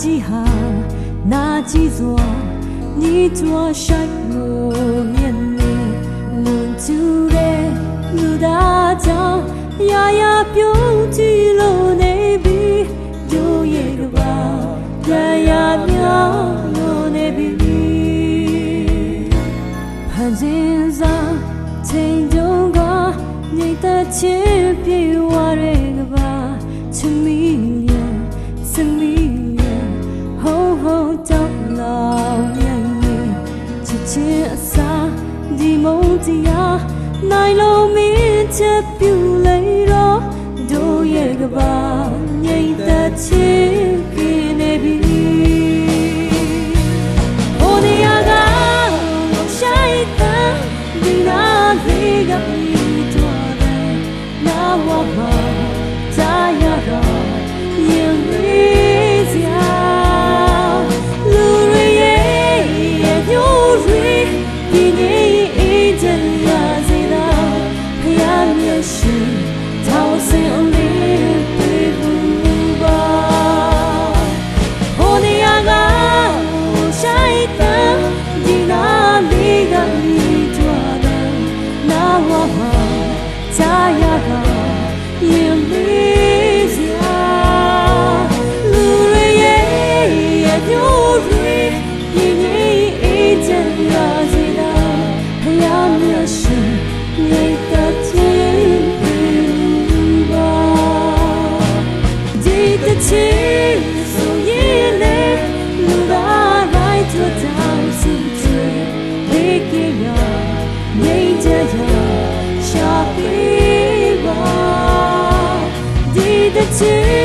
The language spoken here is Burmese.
ကြီးဟာနာကြီးစွာညီထွားရှိုက်လို့မြင်နေလွန်ကျူတဲ့လူသားကြောင့်ရာရာပြုံးကြည့်လို့နေပြီကျိုးရဲ့ကပါကြရာမြောင်းလို့နေပြီဖန်ဆင်းစားချိန်ကြုံကညိတ်သက်ချင်းပြေဝရဲကပါချမီရဲ့စမီဒီမုံတရားနိုင်လို့မင်းချက်ပြူလိုက်တော့တို့ရဲ့ကပါငြိမ်သက်ချင်းပြင်းနေပြီဟိုနေရာကရှိုက်တဲ့ဒီနာလေးကပြီးတော့နာဝမှာကြာရတော့ရင်လေးစရာလူတွေရဲ့ညို့တွေဒီနေ့to